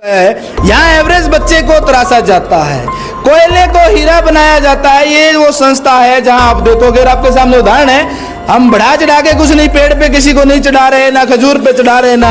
यहाँ एवरेज बच्चे को तराशा जाता है, कोयले को हीरा बनाया जाता है। ये वो संस्था है जहाँ आप देखोगे, और आपके सामने उदाहरण है। हम बढ़ा चढ़ा के कुछ नहीं, पेड़ पे किसी को नहीं चढ़ा रहे, ना खजूर पे चढ़ा रहे, ना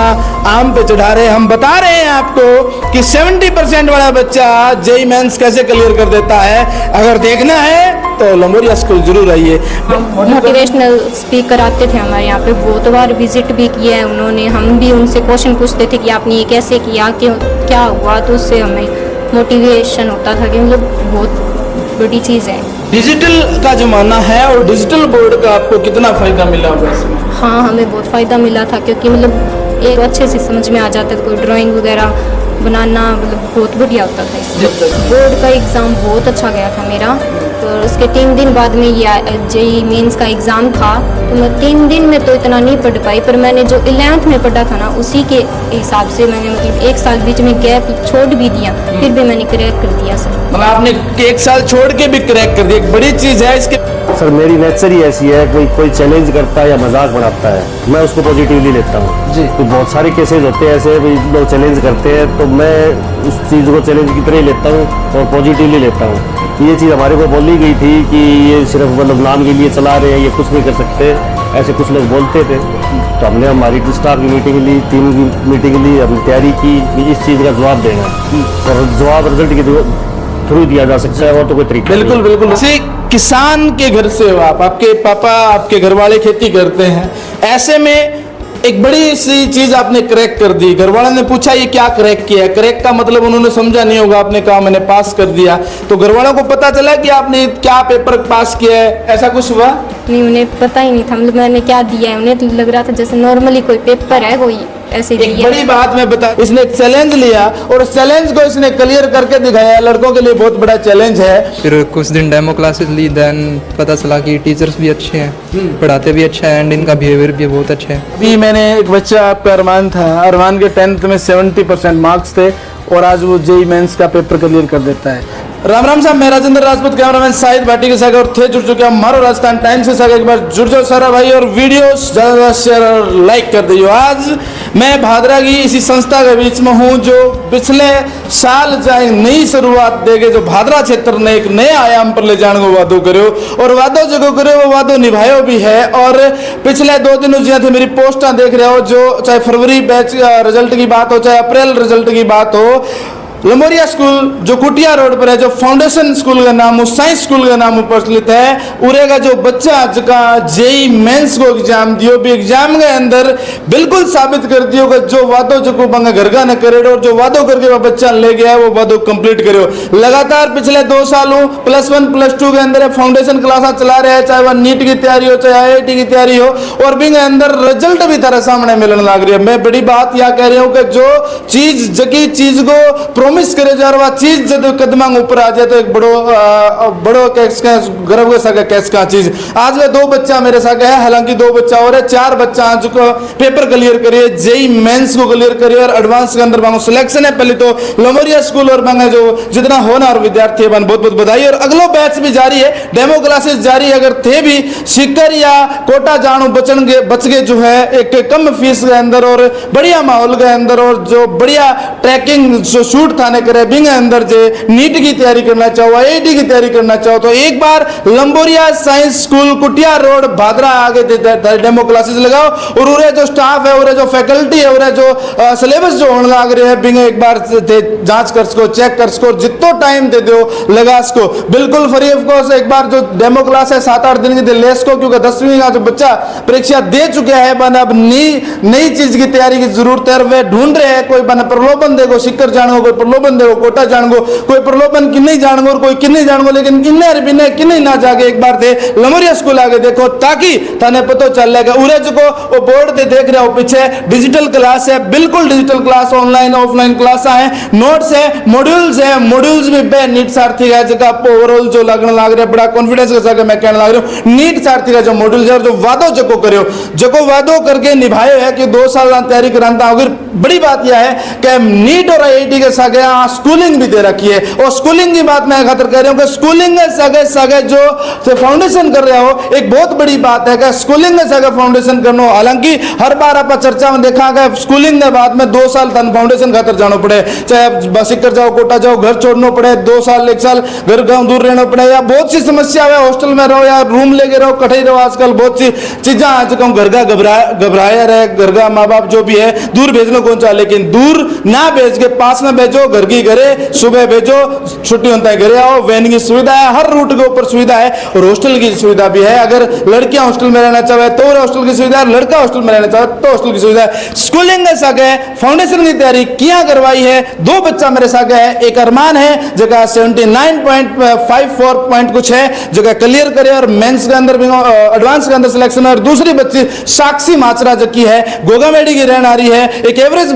आम पे चढ़ा रहे। हम बता रहे हैं आपको कि 70% वाला बच्चा जेईई मेंस कैसे क्लियर कर देता है। अगर देखना है तो लंबोरिया स्कूल जरूर आइए। मोटिवेशनल स्पीकर आते थे हमारे यहाँ पे, बहुत बार विजिट भी किया है उन्होंने। हम भी उनसे क्वेश्चन पूछते थे कि आपने ये कैसे किया, क्यों, क्या हुआ, तो उससे हमें मोटिवेशन होता था कि मतलब बहुत बड़ी चीज़ है। डिजिटल का जमाना है और डिजिटल बोर्ड का आपको कितना फायदा मिला होगा इसमें? हाँ, हमें बहुत फ़ायदा मिला था, क्योंकि मतलब एक अच्छे से समझ में आ जाता था। कोई ड्राइंग वगैरह बनाना मतलब बहुत बढ़िया होता था इससे। बोर्ड का एग्ज़ाम बहुत अच्छा गया था मेरा। तो उसके 3 दिन बाद में ये जेईई मेंस का एग्ज़ाम था, तो मैं 3 दिन में तो इतना नहीं पढ़ पाई, पर मैंने जो 11th में पढ़ा था ना, उसी के हिसाब से मैंने मतलब 1 साल बीच में गैप छोड़ भी दिया, फिर भी मैंने क्रैक कर दिया सर। मतलब आपने 1 साल छोड़ के भी क्रैक कर दिया, एक बड़ी चीज़ है इसके। सर मेरी नेचर ही ऐसी है, कोई चैलेंज करता है या मजाक बनाता है, मैं उसको पॉजिटिवली लेता हूँ जी। तो बहुत सारे केसेस होते हैं ऐसे, लोग चैलेंज करते हैं, तो मैं उस चीज़ को चैलेंज की तरह ही लेता हूँ और पॉजिटिवली लेता हूँ। ये चीज़ हमारे को बोली गई थी कि ये सिर्फ मतलब नाम के लिए चला रहे हैं, ये कुछ नहीं कर सकते, ऐसे कुछ लोग बोलते थे। तो हमने हमारी स्टाफ की मीटिंग ली, टीम की मीटिंग ली, हमने तैयारी की कि इस चीज़ का जवाब देना, और जवाब रिजल्ट के थ्रू दिया जा सकता है, और तो कोई तरीका। बिल्कुल बिल्कुल। से किसान के घर से हो आप, आपके पापा, आपके घर वाले खेती करते हैं, ऐसे में एक बड़ी सी चीज आपने क्रैक कर दी। घर वालों ने पूछा ये क्या क्रैक किया है? क्रैक का मतलब उन्होंने समझा नहीं होगा, आपने कहा मैंने पास कर दिया, तो घर वालों को पता चला कि आपने क्या पेपर पास किया है, ऐसा कुछ हुआ? नहीं, उन्हें पता ही नहीं था मतलब मैंने क्या दिया है। उन्हें तो लग रहा था जैसे नॉर्मली कोई पेपर है, कोई ऐसे एक बड़ी बात मैं बता, इसने एक चैलेंज लिया और उस चैलेंज को इसने क्लियर करके दिखाया। लड़कों के लिए बहुत बड़ा चैलेंज है। फिर कुछ दिन डेमो क्लासेस ली, देन पता चला कि टीचर्स भी अच्छे हैं, पढ़ाते भी अच्छा है, एंड इनका बिहेवियर भी बहुत अच्छा है। अभी मैंने एक बच्चा, आपका अरमान था, अरमान के 10th में 70% मार्क्स थे और आज वो जेईई मेंस का पेपर क्लियर कर देता है। राम राम साहब, मैं राजेंद्र राजपूत, कैमरामैन शाहिद भाटी के साथ और थे जुड़ चुके हैं हमारे राजस्थान टाइम्स के साथ। एक बार जुड़ जाओ सारा भाई और वीडियो ज़्यादा शेयर और लाइक कर दियो। आज मैं भादरा की इसी संस्था के बीच में हूँ जो पिछले साल चाहे नई शुरुआत देगे, जो भादरा क्षेत्र ने एक नए आयाम पर ले जाने को वादो करो और वादो जो करो वो वादो निभायो भी है। और पिछले 2 दिन जिया थे मेरी पोस्टा देख रहे हो, जो चाहे फरवरी बैच रिजल्ट की बात हो, चाहे अप्रैल रिजल्ट की बात हो, लंबोरिया स्कूल जो कुटिया रोड पर है, जो फाउंडेशन स्कूल का नाम, साइंस स्कूल का नाम प्रचलित है, उरे का जो बच्चा जका जेईई मेंस को एग्जाम दियो भी, एग्जाम के अंदर बिल्कुल साबित कर दियो कि जो वादो जो बंगा घर का न करे और जो वादो करके वो बच्चा ले गया है वो वादो कंप्लीट करो। लगातार पिछले 2 सालों +1 +2 के अंदर फाउंडेशन क्लासा चला रहे हैं, चाहे वह नीट की तैयारी हो, चाहे IIT की तैयारी हो, और भी अंदर रिजल्ट भी तारा सामने मिलने लग रही है। मैं बड़ी बात यह कह रही हूँ कि जो चीज जकी चीज को प्रॉमिस करे जा रहा चीज जब कदम ऊपर आ जाए तो एक बड़ो गर्व का चीज। आज वे 2 बच्चा मेरे साथ है, हालांकि 2 बच्चा और है, 4 बच्चा आज को पेपर क्लियर करिए, जेईई मेंस को क्लियर करिए और एडवांस के अंदर सिलेक्शन है। पहले तो लंबोरिया स्कूल और बांगा जो जितना होना और विद्यार्थी है बहुत बहुत बधाई। और अगलो बैच भी जारी है, डेमो क्लासेस जारी है। अगर थे भी सिक्कर या कोटा जानू बच गए जो है एक कम फीस के अंदर और बढ़िया माहौल के अंदर, और जो बढ़िया ट्रैकिंग जो शूट था करे बिंग अंदर जे नीट की तैयारी करना चाहो, IIT की तैयारी करना चाहो, तो एक बार लंबोरिया साइंस स्कूल कुटिया रोड भादरा आगे डेमो क्लासेस लगाओ। और उरे जो स्टाफ है, उरे जो फैकल्टी है, उरे जो सिलेबस जो होने लग रहे हैं बिंग, एक बार जांच कर सको, चेक कर सको, जितो टाइम दे दो लगा सको, बिल्कुल फ्री ऑफ कॉस्ट। एक बार जो डेमो क्लास है 7-8 दिन की ले सको, क्योंकि 10वीं का जो बच्चा परीक्षा दे चुके हैं, बन अब नई चीज की तैयारी की जरूरत है। वे ढूंढ रहे हैं कोई बन प्रलोभन देखो, सिक्कर जानो, कोई प्रलोभन देखो, कोटा जान गो, कोई प्रलोभन कि नहीं जान गो और कोई कि नहीं जान गो, लेकिन इन्हें बिना कि नहीं ना जाके एक बार थे लंबोरिया स्कूल आगे देखो, ताकि तने पता चल लेगा। उरेज को वो बोर्ड पे देख रहे हो पीछे डिजिटल क्लास है, बिल्कुल digital class, online offline class है, नोट्स है, मॉड्यूल्स में बे नीट सारथी है जगह ओवरऑल जो लगने लग रहा है, बड़ा कॉन्फिडेंस के साथ मैं कहने लग रहा हूँ, नीट सारथी का जो मॉड्यूल्स है और जो वादो जको करो, जको वादो करके निभाए है कि 2 साल तैयारी कराता। बड़ी बात यह है कि नीट और IIT के साथ यहाँ स्कूलिंग भी दे रखी है। और स्कूलिंग की बात मैं खातर कह रहा हूँ कि स्कूलिंग में सगे सगे जो फाउंडेशन कर रहे हो, एक बहुत बड़ी बात है कि स्कूलिंग में सगे फाउंडेशन करना। हालांकि हर बार आप चर्चा में देखा गया स्कूलिंग के बाद में 2 साल तन फाउंडेशन खातर जाना पड़े, चाहे बस कर जाओ, कोटा जाओ, घर छोड़ना पड़े, 2 साल 1 साल घर गाँव दूर रहना पड़े, या बहुत सी समस्या है, हॉस्टल में रहो या रूम लेके रहो, कठे रहो, आजकल बहुत सी चीजें आ चुका हूँ, घर का घबराया रहे, घर का माँ बाप जो भी है दूर भेजने कौन चाहे, लेकिन दूर ना भेज के पास में भेजो, घर की घरे, सुबह भेजो, छुट्टी होता है घरे आओ, वैन की सुविधा है, हर रूट के ऊपर सुविधा है, और हॉस्टल की सुविधा भी है। अगर लड़कियां हॉस्टल में रहना चाहे तो हॉस्टल की सुविधा है, लड़का हॉस्टल में रहना चाहे तो हॉस्टल की सुविधा है। स्कूलिंग के सागे फाउंडेशन की तैयारी किया करवाई है, 2 बच्चा मेरे सागे है, एक अरमान है जगह 79.54 पॉइंट कुछ है जगह क्लियर करे और मेंस के अंदर भी एडवांस के अंदर सिलेक्शन है, और दूसरी बच्ची साक्षी माचरा जकी है गोगामेडी की रहने आ रही है, एक एवरेज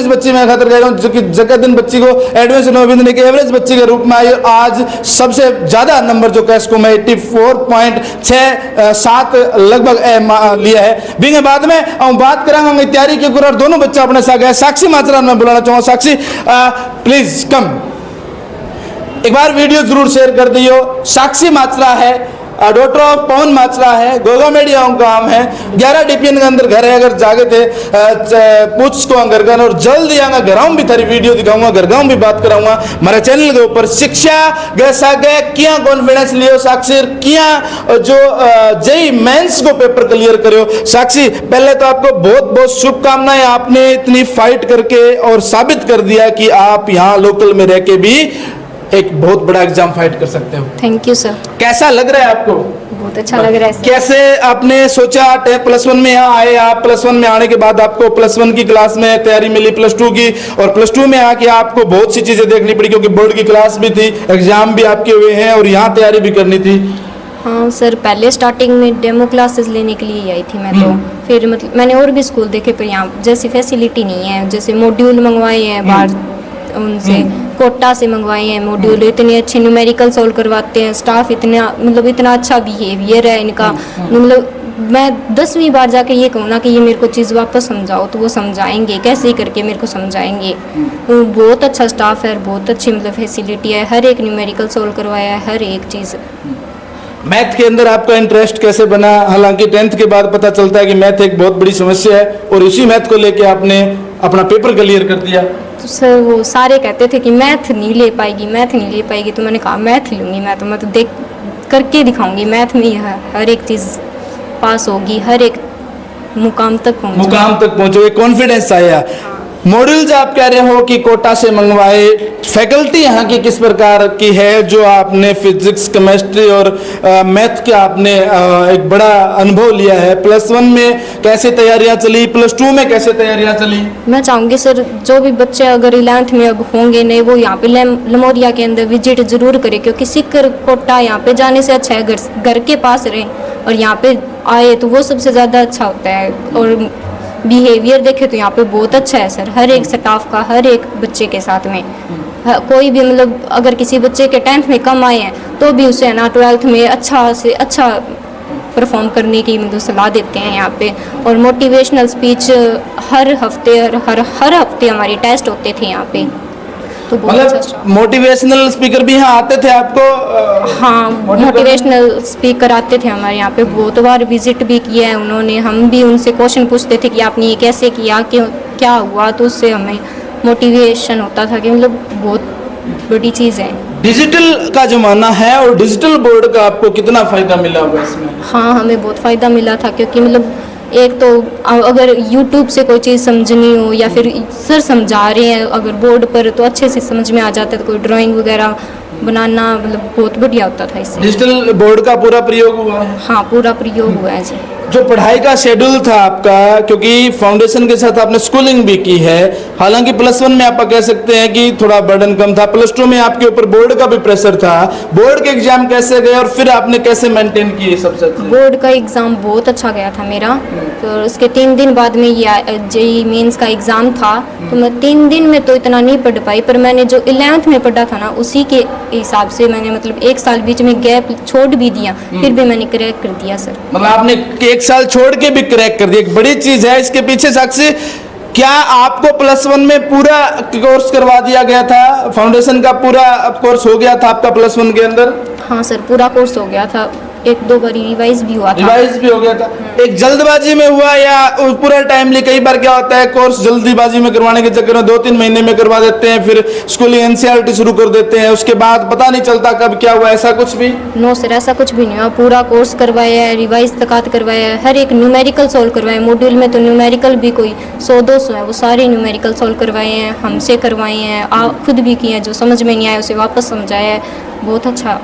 बच्ची मैं खातर कह रहा हूं जो कि जगह दिन बच्ची को एडवांस नोबिंद एक एवरेज बच्ची के रूप में आई, आज सबसे ज्यादा नंबर जो कैश को मैं 84.67 लगभग लिया है। बिंगे बाद में हम बात करांगे तैयारी के ऊपर, दोनों बच्चा अपने साथ गए। साक्षी माचरा मैं बुलाना चाहूंगा, साक्षी प्लीज कम, एक बार वीडियो जरूर शेयर कर दियो। साक्षी माचरा है, डॉटर ऑफ पवन माचरा है, गोगामेडी गांव है, 11 डीपीएन के अंदर घर है। अगर जागे थे पूछ को घर का, और जल्द यहाँ घराऊं भी थारी वीडियो दिखाऊंगा, घरगांव भी बात कराऊंगा हमारे चैनल के ऊपर। शिक्षा गैसा गए किया कॉन्फिडेंस लियो साक्षी, किया जो जेई मेंस को पेपर क्लियर करो। साक्षी पहले तो आपको बहुत बहुत शुभकामनाएं, आपने इतनी फाइट करके और साबित कर दिया कि आप यहाँ लोकल में रह के भी एक बहुत बड़ा एग्जाम फाइट कर सकते हो। Thank you sir. कैसा लग रहा है आपको? बहुत अच्छा लग रहा है सर। कैसे आपने सोचा +1 में यहाँ आए आप? +1 में आने के बाद आपको +1 की क्लास में तैयारी मिली, +2 की, और +2 में आके आपको बहुत सी चीजें देखनी पड़ी क्योंकि बोर्ड की क्लास भी थी, एग्जाम भी आपके हुए हैं और यहाँ तैयारी भी करनी थी। हाँ सर, पहले स्टार्टिंग में डेमो क्लासेस लेने के लिए आई थी मैं तो, फिर मतलब मैंने और भी स्कूल देखे पर यहाँ जैसी फैसिलिटी नहीं है, जैसे मॉड्यूल मंगवाए हैं बाहर उनसे, कोटा से मंगवाए हैं मॉड्यूल, इतने अच्छे न्यूमेरिकल सॉल्व करवाते हैं, स्टाफ इतना अच्छा बिहेवियर है इनका, मतलब मैं 10वीं बार जाके ये कहूँ ना कि ये मेरे को चीज़ वापस समझाओ तो वो समझाएंगे, कैसे ही करके मेरे को समझाएंगे। तो बहुत अच्छा स्टाफ है, बहुत अच्छी मतलब फैसिलिटी है, हर एक न्यूमेरिकल सॉल्व करवाया है, हर एक चीज़। मैथ के अंदर आपका इंटरेस्ट कैसे बना? हालांकि 10th के बाद पता चलता है कि मैथ एक बहुत बड़ी समस्या है, और इसी मैथ को लेके आपने अपना पेपर क्लियर कर दिया। तो सर वो सारे कहते थे कि मैथ नहीं ले पाएगी, तो मैंने कहा मैथ लूँगी, मैं तो देख करके दिखाऊंगी, मैथ में हर एक चीज़ पास होगी, हर एक मुकाम तक पहुँचोगे, कॉन्फिडेंस आया। मॉड्यूल्स आप कह रहे हो कि कोटा से मंगवाए, फैकल्टी यहाँ की किस प्रकार की है जो आपने फिजिक्स, केमिस्ट्री और मैथ का आपने एक बड़ा अनुभव लिया है? +1 में कैसे तैयारियां चली, +2 में कैसे तैयारियां चली? मैं चाहूँगी सर जो भी बच्चे अगर 11th में अब होंगे नहीं, वो यहाँ पे लमोरिया के अंदर विजिट जरूर करें, क्योंकि सिक्कर कोटा यहाँ पे जाने से अच्छा है घर के पास रहें और यहाँ पे आए तो वो सबसे ज़्यादा अच्छा होता है। और बिहेवियर देखे तो यहाँ पे बहुत अच्छा है सर, हर एक स्टाफ का, हर एक बच्चे के साथ में। कोई भी मतलब अगर किसी बच्चे के 10th में कम आए हैं तो भी उसे ना 12th में अच्छा से अच्छा परफॉर्म करने की मतलब सलाह देते हैं यहाँ पे। और मोटिवेशनल स्पीच हर हफ्ते हर हफ्ते हमारी टेस्ट होते थे यहाँ पे, तो बहुत अच्छा। मोटिवेशनल स्पीकर भी यहाँ आते थे आपको? हाँ, मोटिवेशनल स्पीकर आते थे हमारे यहाँ पे, बहुत बार विजिट भी किया है उन्होंने, हम भी उनसे क्वेश्चन पूछते थे कि आपने ये कैसे किया, क्यों क्या हुआ, तो उससे हमें मोटिवेशन होता था कि मतलब बहुत बड़ी चीज़ है। डिजिटल का ज़माना है और डिजिटल बोर्ड का आपको कितना फ़ायदा मिला होगा इसमें? हाँ, हमें बहुत फ़ायदा मिला था, क्योंकि मतलब एक तो अगर YouTube से कोई चीज़ समझनी हो या फिर सर समझा रहे हैं अगर बोर्ड पर तो अच्छे से समझ में आ जाता है, तो कोई ड्राइंग वगैरह बनाना मतलब बहुत बढ़िया होता था इससे। डिजिटल बोर्ड का पूरा प्रयोग हुआ है? हाँ, पूरा प्रयोग हुआ है जी। जो पढ़ाई का शेड्यूल था आपका, क्योंकि फाउंडेशन के साथ आपने स्कूलिंग भी की है, हालांकि +1 में आप कह सकते हैं कि थोड़ा बर्डन कम था, +2 में आपके ऊपर बोर्ड का भी प्रेशर था, बोर्ड के एग्जाम कैसे गए और फिर आपने कैसे मेंटेन किए? सबसे बोर्ड का एग्ज़ाम बहुत अच्छा गया था मेरा, तो उसके 3 दिन बाद में ये जेईई मेंस का एग्ज़ाम था, तो मैं 3 दिन में तो इतना नहीं पढ़ पाई, पर मैंने जो 11th में पढ़ा था ना उसी के हिसाब से मैंने मतलब 1 साल बीच में गैप छोड़ भी दिया, फिर भी मैंने क्रैक कर दिया सर। मतलब आपने 1 साल छोड़ के भी क्रैक कर दिया, एक बड़ी चीज है। इसके पीछे साक्षी क्या आपको +1 में पूरा कोर्स करवा दिया गया था? फाउंडेशन का पूरा कोर्स हो गया था आपका +1 के अंदर? हाँ सर, पूरा कोर्स हो गया था, 1-2 बार रिवाइज भी हुआ था। रिवाइज भी हो गया था। एक जल्दबाजी में हुआ या पूरा टाइमली? कई बार क्या होता है, कोर्स जल्दीबाजी में करवाने के चक्कर में 2-3 महीने में करवा देते हैं, फिर स्कूलिंग एनसीईआरटी शुरू कर देते हैं, उसके बाद पता नहीं चलता कब क्या हुआ, ऐसा कुछ भी? नो सर, ऐसा कुछ भी नहीं हुआ, पूरा कोर्स करवाया है, रिवाइज तक करवाया है, हर एक न्यूमेरिकल सॉल्व करवाए हैं। मॉड्यूल में तो न्यूमेरिकल भी कोई 100-200 है, वो सारे न्यूमेरिकल सॉल्व करवाए हैं, हमसे करवाए हैं, खुद भी किए हैं। जो समझ में नहीं आया उसे वापस समझाया है, बहुत अच्छा।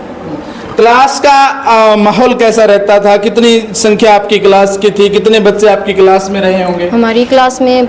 क्लास का माहौल कैसा रहता था? कितनी संख्या आपकी क्लास की थी? कितने बच्चे आपकी क्लास में रहे होंगे? हमारी क्लास में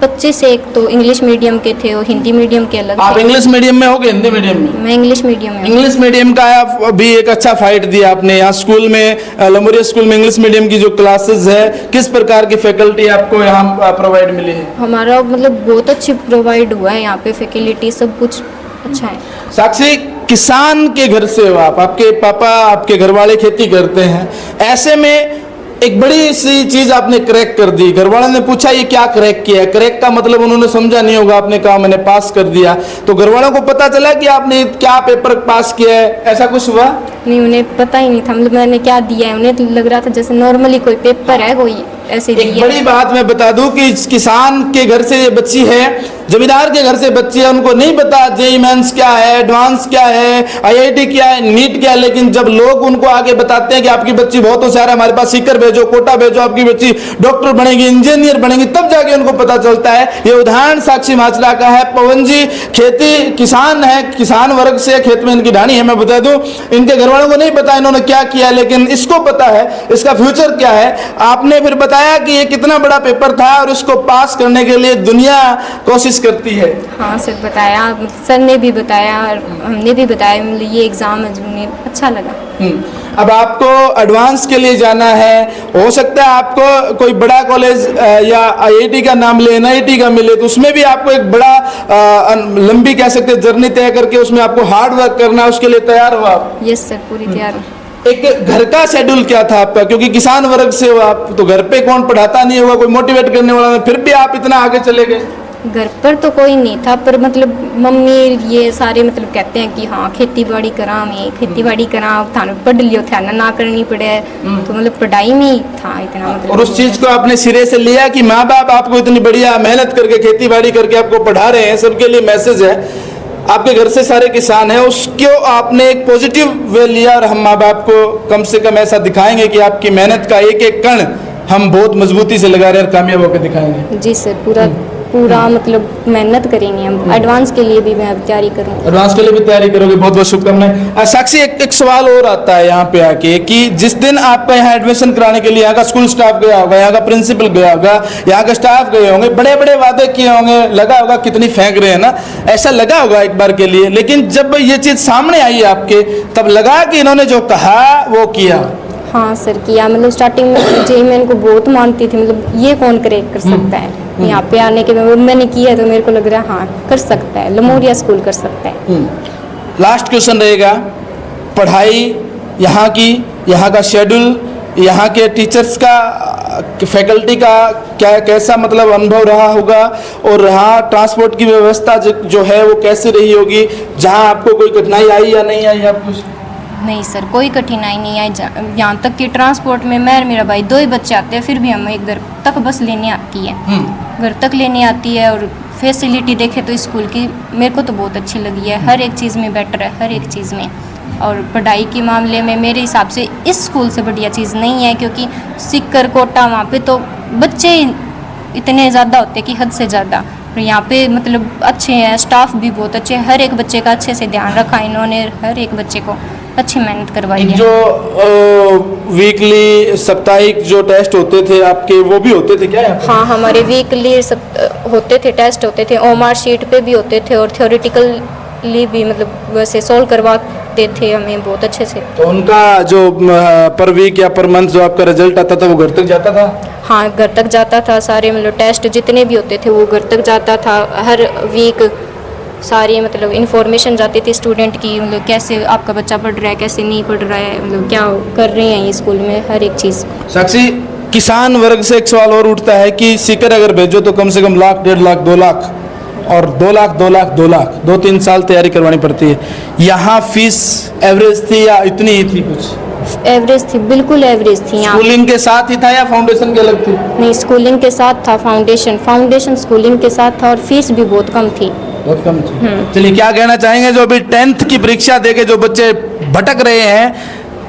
25 से एक तो इंग्लिश मीडियम के थे और हिंदी मीडियम के अलग आप थे। इंग्लिश मीडियम में हो गए हिंदी मीडियम में? मैं इंग्लिश मीडियम में हूँ। इंग्लिश मीडियम का भी एक अच्छा फाइट दिया आपने यहाँ स्कूल में, लमोरिया स्कूल में इंग्लिश मीडियम की जो क्लासेस है, किस प्रकार की फैकल्टी आपको यहाँ प्रोवाइड मिली है? हमारा मतलब बहुत अच्छी प्रोवाइड हुआ है यहाँ पे, फैसिलिटी सब कुछ अच्छा है। साक्षी, किसान के घर से हो आप, आपके पापा आपके घर वाले खेती करते हैं, ऐसे में एक बड़ी सी चीज आपने क्रैक कर दी। घर वालों ने पूछा ये क्या क्रैक किया है? क्रैक का मतलब उन्होंने समझा नहीं होगा, आपने कहा मैंने पास कर दिया, तो घर वालों को पता चला कि आपने क्या पेपर पास किया है, ऐसा कुछ हुआ? नहीं, उन्हें पता ही नहीं था, मतलब मैंने क्या दिया है, उन्हें तो लग रहा था जैसे नॉर्मली कोई पेपर है, कोई ऐसे एक दिया। बड़ी बात मैं बता दूं कि किसान के घर से ये बच्ची है, जमींदार के घर से बच्ची है, उनको नहीं पता जेईई मेंस क्या है, एडवांस क्या है, आईआईटी क्या है, नीट क्या है, लेकिन जब लोग उनको आगे बताते हैं कि आपकी बच्ची बहुत होशियार है, हमारे पास सीकर भेजो, कोटा भेजो, आपकी बच्ची डॉक्टर बनेगी, इंजीनियर बनेगी, तब जाके उनको पता चलता है। ये उदाहरण साक्षी माचरा का है। पवन जी खेती किसान है, किसान वर्ग से, खेत में इनकी ढाणी है। मैं बता दूं, इनके घर वालों को नहीं पता इन्होंने क्या किया, लेकिन इसको पता है इसका फ्यूचर क्या है। आपने फिर बताया कि ये कितना बड़ा पेपर था और इसको पास करने के लिए दुनिया कोशिश करती है। हाँ सर, बताया, सर ने भी बताया और हमने भी बताया, मतलब ये एग्ज़ाम है, उन्हें अच्छा लगा। अब आपको एडवांस के लिए जाना है, हो सकता है आपको कोई बड़ा कॉलेज या आईआईटी का नाम ले, एनआईटी का मिले, तो उसमें भी आपको एक बड़ा लंबी कह सकते हैं जर्नी तय करके उसमें आपको हार्ड वर्क करना है, उसके लिए तैयार हो आप? यस सर, पूरी तैयार हूँ। एक घर का शेड्यूल क्या था आपका? क्योंकि किसान वर्ग से हो आप, तो घर पे कौन पढ़ाता नहीं होगा, कोई मोटिवेट करने वाला नहीं, फिर भी आप इतना आगे चले गए। घर पर तो कोई नहीं था, पर मतलब मम्मी ये सारे मतलब कहते हैं कि हाँ खेती बाड़ी करा, मैं खेती बाड़ी करा, थाने पढ़ लियो, ध्यान ना करनी पड़े, तो मतलब पढ़ाई में ही था इतना मतलब। और उस चीज को आपने सिरे से लिया कि माँ बाप आपको इतनी बढ़िया मेहनत करके खेती बाड़ी करके आपको पढ़ा रहे हैं, सबके लिए मैसेज है, आपके घर से सारे किसान हैं, उसको आपने एक पॉजिटिव वे लिया और हम माँ बाप को कम से कम ऐसा दिखाएंगे कि आपकी मेहनत का एक एक कण हम बहुत मजबूती से लगा रहे हैं और कामयाब होकर दिखाएंगे। जी सर, पूरा मतलब मेहनत करेंगे हम। एडवांस के लिए भी मैं अब तैयारी करूँगी। एडवांस के लिए भी तैयारी करोगे, बहुत बहुत शुभकामनाएं। साक्षी, एक सवाल और आता है यहाँ पे आके कि जिस दिन आपका यहाँ एडमिशन कराने के लिए यहाँ का स्कूल स्टाफ गया होगा, यहाँ का प्रिंसिपल गया होगा, यहाँ का स्टाफ गए होंगे, बड़े बड़े वादे किए होंगे, लगा होगा कितनी फेंक रहे हैं ना, ऐसा लगा होगा एक बार के लिए, लेकिन जब ये चीज सामने आई आपके तब लगा कि इन्होंने जो कहा वो किया? हाँ सर, किया। मतलब स्टार्टिंग में जेईई मैं इनको बहुत मानती थी, मतलब ये कौन क्रैक कर सकता है, यहाँ पे आने के बाद मैंने किया तो मेरे को लग रहा है हाँ कर सकता है, लमोरिया स्कूल कर सकता है। लास्ट क्वेश्चन रहेगा, पढ़ाई यहाँ की, यहाँ का शेड्यूल, यहाँ के टीचर्स का, फैकल्टी का क्या कैसा मतलब अनुभव रहा होगा, और यहाँ ट्रांसपोर्ट की व्यवस्था जो है वो कैसी रही होगी, जहाँ आपको कोई कठिनाई आई या नहीं आई? आप कुछ? नहीं सर, कोई कठिनाई नहीं आई। यहाँ तक कि ट्रांसपोर्ट में मैं और मेरा भाई 2 ही बच्चे आते हैं, फिर भी हमें घर तक बस लेने आती है, घर तक लेने आती है। और फैसिलिटी देखे तो स्कूल की मेरे को तो बहुत अच्छी लगी है, हर एक चीज़ में बेटर है, हर एक चीज़ में। और पढ़ाई के मामले में मेरे हिसाब से इस स्कूल से बढ़िया चीज़ नहीं है, क्योंकि सीकर कोटा वहाँ पे तो बच्चे इतने ज़्यादा होते कि हद से ज़्यादा, और यहाँ पे मतलब अच्छे हैं, स्टाफ भी बहुत अच्छे हैं, हर एक बच्चे का अच्छे से ध्यान रखा इन्होंने, हर एक बच्चे को अच्छी मेहनत करवाई है। जो वीकली साप्ताहिक जो टेस्ट होते थे आपके, वो भी होते थे क्या? हाँ, हमारे वीकली सब होते थे, टेस्ट होते थे, ओएमआर शीट पे भी होते थे, और थ्योरेटिकली भी मतलब वैसे सॉल्व करवाते थे हमें बहुत अच्छे से। तो उनका जो पर वीक या पर मंथ जो आपका रिजल्ट आता था वो घर तक जाता था? हाँ, घर तक जाता था, सारे मतलब टेस्ट जितने भी होते थे वो घर तक जाता था, हर वीक सारी मतलब इन्फॉर्मेशन जाती थी स्टूडेंट की, मतलब कैसे आपका बच्चा पढ़ रहा है, कैसे नहीं पढ़ रहा है, मतलब क्या कर रहे हैं ये स्कूल में, हर एक चीज़। साक्षी, किसान वर्ग से एक सवाल और उठता है कि सीकर अगर भेजो तो कम से कम लाख, 1.5 लाख, 2 लाख, और 2 लाख, 2 लाख, 2 लाख 2-3 साल तैयारी करवानी पड़ती है। यहाँ फीस एवरेज थी या इतनी ही थी? कुछ एवरेज थी, बिल्कुल एवरेज थी यहाँ। स्कूलिंग के साथ ही था या फाउंडेशन के अलग थी? नहीं, स्कूलिंग के साथ था, फाउंडेशन स्कूलिंग के साथ था, और फीस भी बहुत कम थी। बहुत कम थी। चलिए, क्या कहना चाहेंगे जो अभी 10th की परीक्षा देके जो बच्चे भटक रहे हैं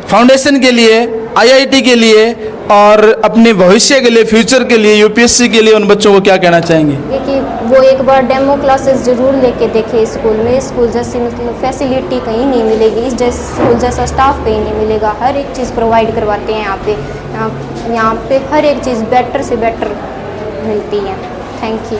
फाउंडेशन के लिए, IIT के लिए और अपने भविष्य के लिए, फ्यूचर के लिए, UPSC के लिए, उन बच्चों को क्या कहना चाहेंगे? देखिए, वो एक बार डेमो क्लासेस जरूर लेके देखे स्कूल में। स्कूल जैसी मतलब फैसिलिटी कहीं नहीं मिलेगी, इस जैसे स्कूल जैसा स्टाफ कहीं नहीं मिलेगा। हर एक चीज़ प्रोवाइड करवाते हैं यहाँ पे। यहाँ पे हर एक चीज़ बेटर से बेटर मिलती है। Thank you.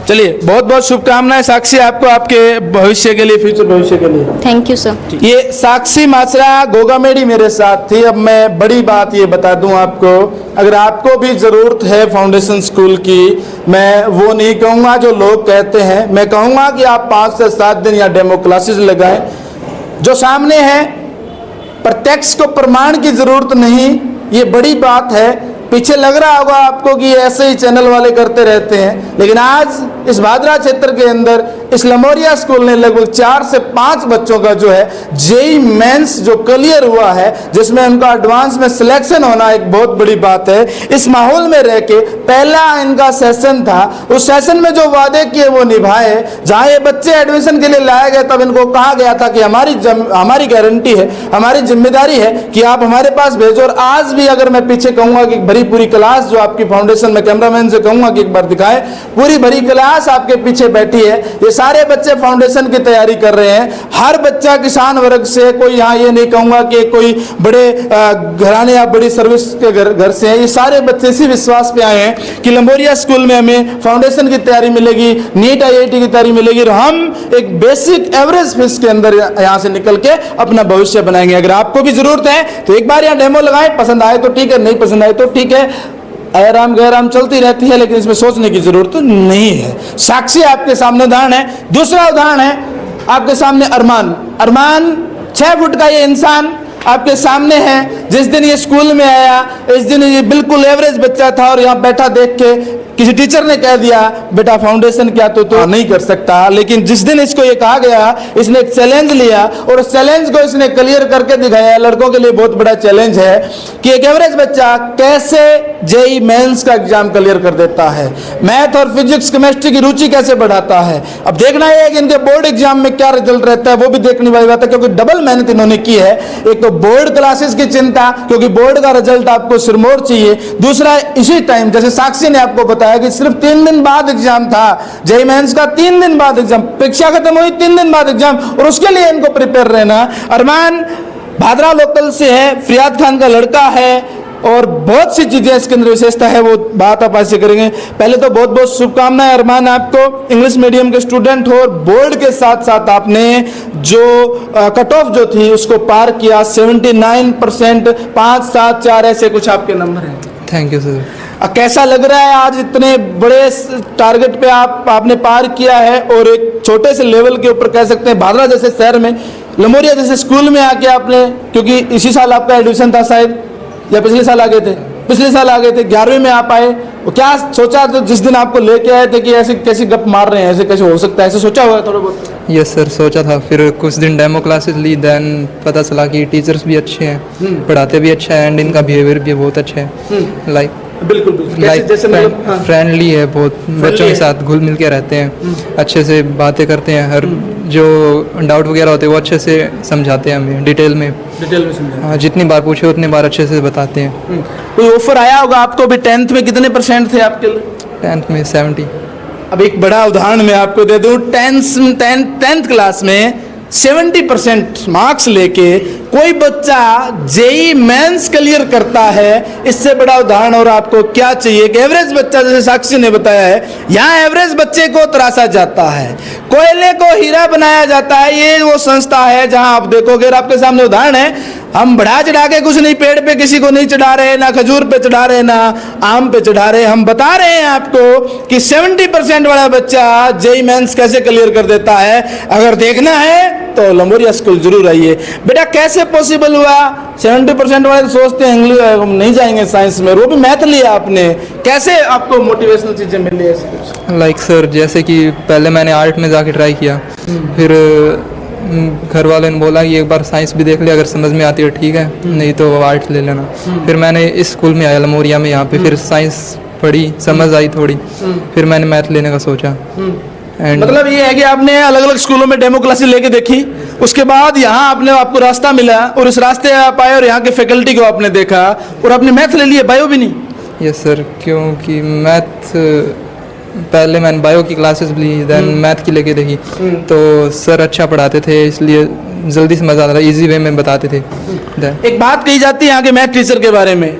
चलिए, बहुत बहुत शुभकामनाएं साक्षी आपको, आपके भविष्य के लिए, फ्यूचर भविष्य के लिए। Thank you sir. ये साक्षी माचरा गोगामेडी मेरे साथ थी। अब मैं बड़ी बात ये बता दूं आपको, अगर आपको भी ज़रूरत है फाउंडेशन स्कूल की, मैं वो नहीं कहूँगा जो लोग कहते हैं, मैं कहूँगा कि आप 5 से 7 दिन या डेमो क्लासेस लगाएं। जो सामने है प्रत्यक्ष को प्रमाण की ज़रूरत नहीं, ये बड़ी बात है। पीछे लग रहा होगा आपको कि ऐसे ही चैनल वाले करते रहते हैं, लेकिन आज इस भादरा क्षेत्र के अंदर इस लमोरिया स्कूल ने लगभग 4 से 5 बच्चों का जो है JEE मेंस जो क्लियर हुआ है, जिसमें उनका एडवांस में सिलेक्शन होना एक बहुत बड़ी बात है। इस माहौल में रह के पहला इनका सेशन था, उस सेशन में जो वादे किए वो निभाए। जहाँ ये बच्चे एडमिशन के लिए लाए गए तब इनको कहा गया था कि हमारी गारंटी है, हमारी जिम्मेदारी है कि आप हमारे पास भेजो। और आज भी अगर मैं पीछे कहूँगा कि भरी पूरी क्लास जो आपकी फाउंडेशन में, कैमरामैन से कहूँगा कि एक बार दिखाए, पूरी भरी क्लास आपके पीछे बैठी है। ये सारे बच्चे फाउंडेशन की तैयारी कर रहे हैं। हर बच्चा किसान वर्ग से, कोई यहाँ ये नहीं कहूँगा कि कोई बड़े घराने या बड़ी सर्विस के घर से है। ये सारे बच्चे इसी विश्वास पे आए हैं कि लंबोरिया स्कूल में हमें फाउंडेशन की तैयारी मिलेगी, नीट IIT की तैयारी मिलेगी, और हम एक बेसिक एवरेज फीस के अंदर यहाँ से निकल के अपना भविष्य बनाएंगे। अगर आपको भी जरूरत है तो एक बार यहाँ डेमो लगाएं, पसंद आए तो ठीक है, नहीं पसंद आए तो ठीक है। आराम गैराम चलती रहती है, लेकिन इसमें सोचने की जरूरत नहीं है। साक्षी आपके सामने उदाहरण है। दूसरा उदाहरण है आपके सामने अरमान 6 फुट का ये इंसान आपके सामने है। जिस दिन ये स्कूल में आया, इस दिन ये बिल्कुल एवरेज बच्चा था, और यहाँ बैठा देख के किसी टीचर ने कह दिया बेटा फाउंडेशन क्या तो नहीं कर सकता। लेकिन जिस दिन इसको ये कहा गया, इसने एक चैलेंज लिया और उस चैलेंज को इसने क्लियर करके दिखाया। लड़कों के लिए बहुत बड़ा चैलेंज है कि एक एवरेज बच्चा कैसे JEE मेंस का एग्जाम क्लियर कर देता है, मैथ और फिजिक्स केमिस्ट्री की रुचि कैसे बढ़ाता है। अब देखना है कि इनके बोर्ड एग्जाम में क्या रिजल्ट रहता है, वो भी देखने वाली बात है, क्योंकि डबल मेहनत इन्होंने की है। एक तो बोर्ड क्लासेस की चिंता, क्योंकि बोर्ड का रिजल्ट आपको सिरमौर चाहिए। दूसरा, इसी टाइम जैसे साक्षी ने आपको बताया कि सिर्फ 3 दिन बाद एग्जाम था, JEE मेंस का 3 दिन बाद एग्जाम, परीक्षा खत्म हुई 3 दिन बाद एग्जाम, और उसके लिए इनको प्रिपेयर रहना। अरमान भादरा लोकल से है, फरियाद खान का लड़का है, और बहुत सी चीजें इसके अंदर विशेषता है, वो बात आप आज से करेंगे। पहले तो बहुत बहुत शुभकामनाएं अरमान आपको। इंग्लिश मीडियम के स्टूडेंट हो और बोर्ड के साथ साथ आपने जो कट ऑफ जो थी उसको पार किया, 79%, 5, 7, 4 ऐसे कुछ आपके नंबर हैं। Thank you sir. कैसा लग रहा है आज इतने बड़े टारगेट पे आपने पार किया है, और एक छोटे से लेवल के ऊपर कह सकते हैं भादरा जैसे शहर में, लमोरिया जैसे स्कूल में आके आपने, क्योंकि इसी साल आपका एडमिशन था शायद, या पिछले साल आ गए थे? पिछले साल आ गए थे, 11वीं में आप आए। और क्या सोचा तो जिस दिन आपको लेके आए थे कि ऐसे कैसी गप मार रहे हैं, ऐसे कैसे हो सकता है, ऐसे सोचा हुआ थोड़ा बहुत? यस सर, सोचा था। फिर कुछ दिन डेमो क्लासेस ली, देन पता चला कि टीचर्स भी अच्छे हैं, पढ़ाते भी अच्छा है, एंड इनका बिहेवियर भी बहुत अच्छा है। लाइक बिल्कुल जैसे मतलब फ्रेंडली है, बहुत बच्चों के साथ घुल मिल के रहते हैं, अच्छे से बातें करते हैं, हर जो डाउट वगैरह होते हैं वो अच्छे से समझाते हैं हमें डिटेल में समझाते। हाँ, जितनी बार पूछे उतनी बार अच्छे से बताते हैं। कोई ऑफर आया होगा आपको? अभी 10th में कितने % थे आपके? 10th में 70। अब एक बड़ा उदाहरण मैं आपको दे दूं, 10th क्लास में 70% मार्क्स लेके कोई बच्चा JEE मेंस क्लियर करता है, इससे बड़ा उदाहरण और आपको क्या चाहिए? कि एवरेज बच्चा, जैसे साक्षी ने बताया है, यहाँ एवरेज बच्चे को तराशा जाता है, कोयले को हीरा बनाया जाता है। ये वो संस्था है जहाँ आप देखोगे, आपके सामने उदाहरण है। हम बढ़ा चढ़ा के कुछ नहीं, पेड़ पे किसी को नहीं चढ़ा रहे, ना खजूर पे चढ़ा रहे, ना आम पे चढ़ा रहे। हम बता रहे हैं आपको कि 70% वाला बच्चा JEE मेंस कैसे क्लियर कर देता है। अगर देखना है तो लंबोरिया स्कूल जरूर आइए। बेटा कैसे पॉसिबल हुआ? 70% वाले तो सोचते हैं इंग्लिश हम नहीं जाएंगे साइंस में, वो भी मैथ लिया आपने, कैसे आपको मोटिवेशनल चीज़ें मिली ऐसे कुछ? लाइक सर, जैसे कि पहले मैंने आर्ट में जाके ट्राई किया, फिर घर वालों ने बोला कि एक बार साइंस भी देख ले, अगर समझ में आती है ठीक है, नहीं तो आर्ट ले लेना। फिर मैंने इस स्कूल में आया लमोरिया में, यहाँ पे फिर साइंस पढ़ी, समझ आई थोड़ी, फिर मैंने मैथ लेने का सोचा। एंड मतलब ये है कि आपने अलग अलग स्कूलों में डेमो क्लासेस लेके देखी, उसके बाद यहाँ आपको रास्ता मिला और उस रास्ते आप आए और यहाँ के फैकल्टी को आपने देखा और आपने मैथ ले लिया, बायो भी नहीं? यस सर, क्योंकि मैथ पहले मैंने बायो की क्लासेस ली, देन मैथ की लेके देखी, तो सर अच्छा पढ़ाते थे, इसलिए जल्दी समझ आता था, इजी वे में बताते थे। एक बात कही जाती है यहाँ के मैथ टीचर के बारे में,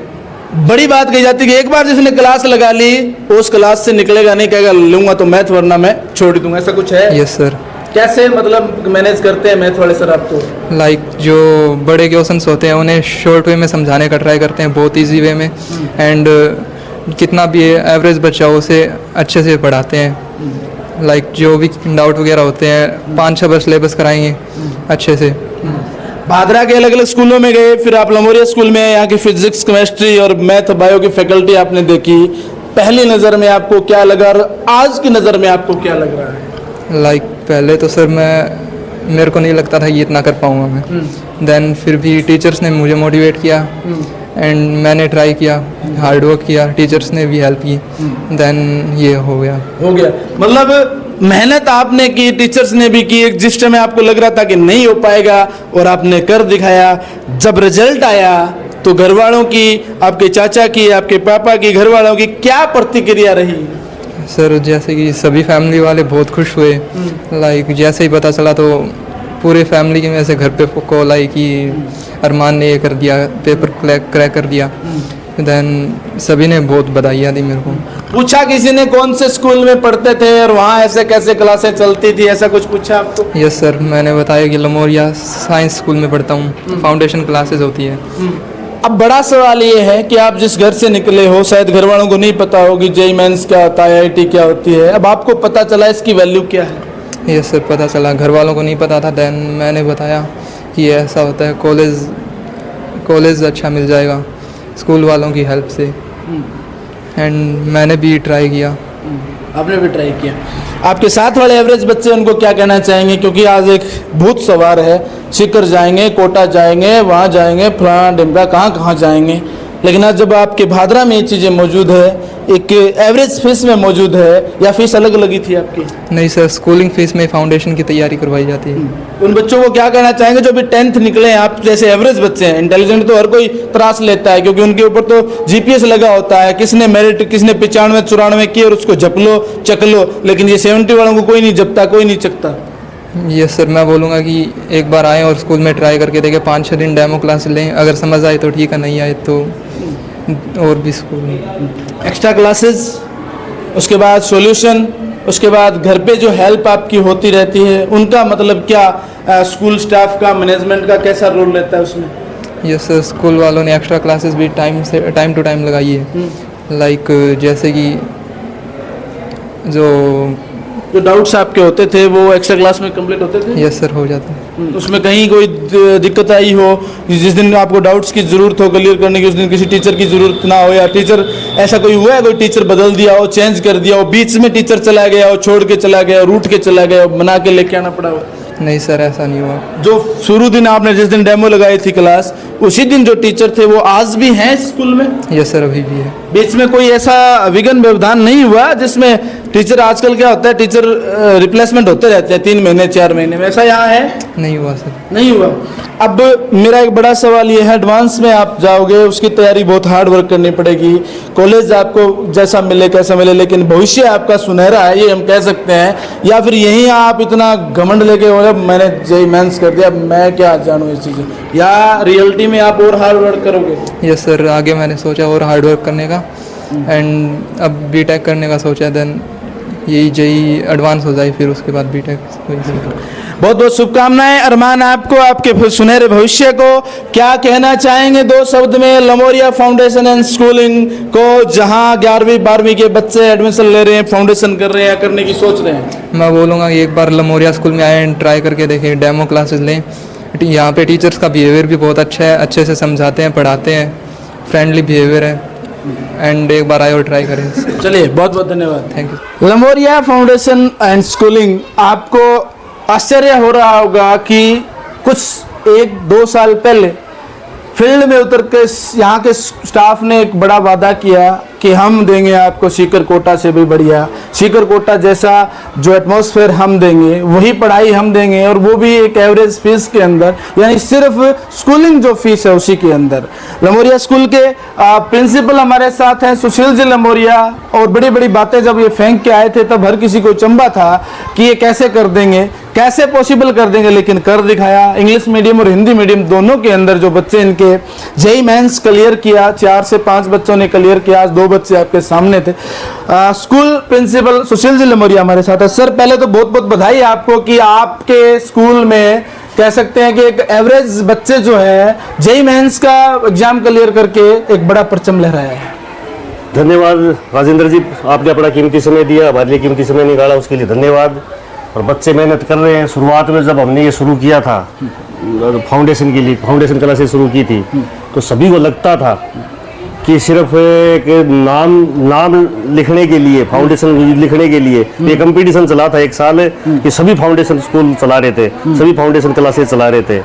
बड़ी बात कही जाती है कि एक बार जिसने क्लास लगा ली उस क्लास से निकलेगा नहीं, कहेगा लूंगा तो मैथ वरना मैं छोड़ दूंगा, ऐसा कुछ है? Yes sir. कैसे मतलब मैनेज करते हैं मैथ वाले सर आप? तो लाइक जो बड़े क्वेश्चंस होते हैं उन्हें शॉर्ट वे में समझाने का ट्राई करते हैं, बहुत इजी वे में, एंड कितना भी एवरेज बच्चा हो उसे अच्छे से पढ़ाते हैं। लाइक जो भी डाउट वगैरह होते हैं 5-6 बार सिलेबस कराएंगे अच्छे से। भादरा के अलग अलग स्कूलों में गए, फिर आप लमोरिया स्कूल में यहाँ की फिजिक्स, केमिस्ट्री और मैथ बायो की फैकल्टी आपने देखी, पहली नज़र में आपको क्या लगा और आज की नज़र में आपको क्या लग रहा है? लाइक पहले तो सर मेरे को नहीं लगता था कि इतना कर पाऊँगा मैं, देन फिर भी टीचर्स ने मुझे मोटिवेट किया एंड मैंने ट्राई किया, हार्ड वर्क किया, टीचर्स ने भी हेल्प की, देन ये हो गया। मतलब मेहनत आपने की, टीचर्स ने भी की, एक जिस समय आपको लग रहा था कि नहीं हो पाएगा और आपने कर दिखाया। जब रिजल्ट आया तो घर वालों की, आपके चाचा की, आपके पापा की, घर वालों की क्या प्रतिक्रिया रही? सर जैसे कि सभी फैमिली वाले बहुत खुश हुए, लाइक जैसे ही पता चला तो पूरे फैमिली के में से घर पे कॉल आई कि अरमान ने ये कर दिया, पेपर क्रैक कर दिया, देन सभी ने बहुत बधाइयाँ दी मेरे को। पूछा किसी ने कौन से स्कूल में पढ़ते थे और वहाँ ऐसे कैसे क्लासें चलती थी, ऐसा कुछ पूछा आपको? यस सर, मैंने बताया कि लमोरिया साइंस स्कूल में पढ़ता हूँ, फाउंडेशन क्लासेस होती है। अब बड़ा सवाल ये है कि आप जिस घर से निकले हो, शायद घर वालों को नहीं पता हो कि जेईई मेंस क्या होता है, आईआईटी क्या होती है, अब आपको पता चला इसकी वैल्यू क्या है? यस सर, पता चला, घर वालों को नहीं पता था, देन मैंने बताया कि ऐसा होता है, कॉलेज अच्छा मिल जाएगा स्कूल वालों की हेल्प से, एंड मैंने भी ट्राई किया। आपने भी ट्राई किया। आपके साथ वाले एवरेज बच्चे उनको क्या कहना चाहेंगे, क्योंकि आज एक भूत सवार है, सीकर जाएंगे, कोटा जाएंगे, वहाँ जाएंगे, फलाना डिमका कहाँ जाएंगे, लेकिन आज जब आपके भादरा में ये चीज़ें मौजूद है, एक एवरेज फीस में मौजूद है, या फीस अलग लगी थी आपकी? नहीं सर, स्कूलिंग फीस में फाउंडेशन की तैयारी करवाई जाती है। उन बच्चों को क्या कहना चाहेंगे जो भी 10th निकले हैं, आप जैसे एवरेज बच्चे हैं? इंटेलिजेंट तो हर कोई त्रास लेता है क्योंकि उनके ऊपर तो जीपीएस लगा होता है, किसने मेरिट, किसने 95-94 की और उसको जप लो चक लो, लेकिन ये 70 वालों को कोई नहीं जपता, कोई नहीं चकता। यस सर, मैं बोलूँगा कि एक बार आएँ और स्कूल में ट्राई करके देखें, 5-6 दिन डेमो क्लास लें, अगर समझ आए तो ठीक है, नहीं आए तो और भी स्कूल में एक्स्ट्रा क्लासेस, उसके बाद सॉल्यूशन, उसके बाद घर पे जो हेल्प आपकी होती रहती है, उनका मतलब क्या स्कूल स्टाफ का, मैनेजमेंट का कैसा रोल रहता है उसमें? यस सर, स्कूल वालों ने एक्स्ट्रा क्लासेस भी टाइम टू टाइम लगाई है, लाइक जैसे कि जो डाउट्स आपके होते थे वो एक्स्ट्रा क्लास में कंप्लीट होते थे? यस सर, हो जाता है। उसमें कहीं कोई दिक्कत आई हो, जिस दिन आपको डाउट्स की ज़रूरत हो क्लियर करने की, उस दिन किसी टीचर की ज़रूरत ना हो, या टीचर ऐसा कोई हुआ है, कोई टीचर बदल दिया हो, चेंज कर दिया हो, बीच में टीचर चला गया हो, छोड़ के चला गया हो, रूट के चला गया हो, बना के लेके आना पड़ा हो? नहीं सर, ऐसा नहीं हुआ। जो शुरू दिन आपने जिस दिन डेमो लगाई थी क्लास, उसी दिन जो टीचर थे वो आज भी हैं स्कूल में? यस सर, अभी भी है। बीच में कोई ऐसा विघ्न व्यवधान नहीं हुआ जिसमें टीचर, आजकल क्या होता है टीचर रिप्लेसमेंट होते रहते हैं 3 महीने 4 महीने में, ऐसा यहाँ है? नहीं हुआ सर। नहीं हुआ। अब मेरा एक बड़ा सवाल ये है, एडवांस में आप जाओगे, उसकी तैयारी बहुत हार्ड वर्क करनी पड़ेगी, कॉलेज आपको जैसा मिले कैसा मिले, लेकिन भविष्य आपका सुनहरा है ये हम कह सकते हैं, या फिर यहीं आप इतना घमंड लेके हो मैंने जेईई मेंस कर दिया, मैं क्या जानूँ इस चीज़ें, या रियलिटी में आप और हार्ड वर्क करोगे? यस सर, आगे मैंने सोचा और हार्ड वर्क करने का, एंड अब बीटेक करने का सोचा, देन यही जेईई एडवांस हो जाए, फिर उसके बाद बीटेक। बहुत बहुत शुभकामनाएं अरमान आपको, आपके सुनहरे भविष्य को। क्या कहना चाहेंगे 2 शब्द में लमोरिया फाउंडेशन एंड स्कूलिंग को, जहां 11वीं 12वीं के बच्चे एडमिशन ले रहे हैं, फाउंडेशन कर रहे हैं या करने की सोच रहे हैं? मैं बोलूँगा कि एक बार लमोरिया स्कूल में आए, ट्राई करके देखें, डेमो क्लासेस लें, यहाँ पे टीचर्स का बिहेवियर भी बहुत अच्छा है, अच्छे से समझाते हैं, पढ़ाते हैं, फ्रेंडली बिहेवियर है। एंड एक बार आए और ट्राई करें। चलिए बहुत बहुत धन्यवाद। Thank you. लमोरिया फाउंडेशन एंड स्कूलिंग, आपको आश्चर्य हो रहा होगा कि कुछ 1-2 साल पहले फील्ड में उतर के यहाँ के स्टाफ ने एक बड़ा वादा किया कि हम देंगे आपको सीकर कोटा से भी बढ़िया, सीकर कोटा जैसा जो एटमॉस्फेयर हम देंगे, वही पढ़ाई हम देंगे, और वो भी एक एवरेज फीस के अंदर, यानी सिर्फ स्कूलिंग जो फीस है उसी के अंदर। लमोरिया स्कूल के प्रिंसिपल हमारे साथ हैं सुशील जी लमोरिया, और बड़ी बड़ी बातें जब ये फेंक के आए थे तब हर किसी को चंबा था कि ये कैसे कर देंगे, कैसे पॉसिबल कर देंगे, लेकिन कर दिखाया। इंग्लिश मीडियम और हिंदी मीडियम दोनों के अंदर जो बच्चे इनके जेईई मेंस क्लियर किया, 4 से 5 बच्चों ने क्लियर किया, आज 2 बच्चे आपके सामने थे। स्कूल प्रिंसिपल सुशील जी लमोरिया हमारे साथ है। सर पहले तो बहुत बहुत बधाई आपको कि आपके स्कूल में कह सकते हैं कि एक एवरेज बच्चे जो है जेईई मेंस का एग्जाम क्लियर करके एक बड़ा परचम लहराया है। धन्यवाद राजेंद्र जी, आपने अपना कीमती समय दिया, हमारे लिए कीमती समय निकाला, उसके लिए धन्यवाद। और बच्चे मेहनत कर रहे हैं। शुरुआत में जब हमने ये शुरू किया था फाउंडेशन के लिए, फाउंडेशन क्लासेस शुरू की थी, तो सभी को लगता था कि सिर्फ एक नाम लिखने के लिए, फाउंडेशन लिखने के लिए ये कंपटीशन चला था 1 साल कि सभी फाउंडेशन स्कूल चला रहे थे, सभी फाउंडेशन क्लासेस चला रहे थे,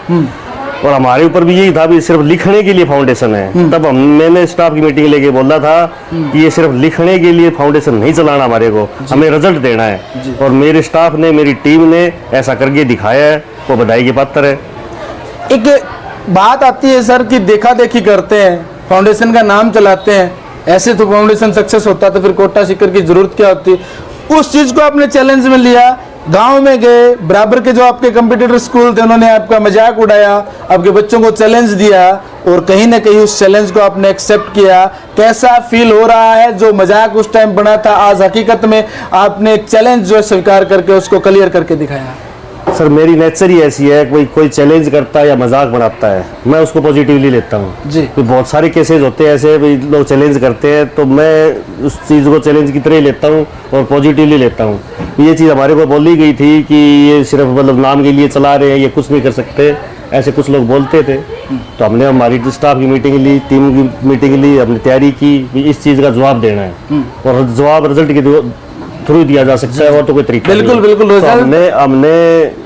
और हमारे ऊपर भी यही था भी सिर्फ लिखने के लिए फाउंडेशन है। तब मैंने स्टाफ की मीटिंग लेके बोला था कि ये सिर्फ लिखने के लिए फाउंडेशन नहीं चलाना, हमारे को हमें रिजल्ट देना है, और मेरे स्टाफ ने, मेरी टीम ने ऐसा करके दिखाया है, वो बधाई के पात्र है। एक बात आती है सर कि देखा देखी करते हैं, फाउंडेशन का नाम चलाते हैं, ऐसे तो फाउंडेशन सक्सेस होता तो फिर कोटा सीकर की जरूरत क्या होती। उस चीज को आपने चैलेंज में लिया, गांव में गए, बराबर के जो आपके कंपटीटर स्कूल थे उन्होंने आपका मजाक उड़ाया, आपके बच्चों को चैलेंज दिया, और कहीं ना कहीं उस चैलेंज को आपने एक्सेप्ट किया। कैसा फील हो रहा है? जो मजाक उस टाइम बना था, आज हकीकत में आपने एक चैलेंज जो है स्वीकार करके उसको क्लियर करके दिखाया। सर मेरी नेचर ही ऐसी है, कोई चैलेंज करता है या मजाक बनाता है, मैं उसको पॉजिटिवली लेता हूँ जी। तो बहुत सारे केसेस होते हैं ऐसे, भाई लोग चैलेंज करते हैं, तो मैं उस चीज़ को चैलेंज की तरह ही लेता हूँ और पॉजिटिवली लेता हूँ। ये चीज़ हमारे को बोली गई थी कि ये सिर्फ मतलब नाम के लिए चला रहे हैं, ये कुछ नहीं कर सकते, ऐसे कुछ लोग बोलते थे। तो हमने हमारी स्टाफ की मीटिंग ली, टीम की मीटिंग ली, हमने तैयारी की इस चीज़ का जवाब देना है, और जवाब रिजल्ट के थ्रू दिया जा सकता है, और तो कोई तरीका बिल्कुल नहीं। बिल्कुल। तो हमने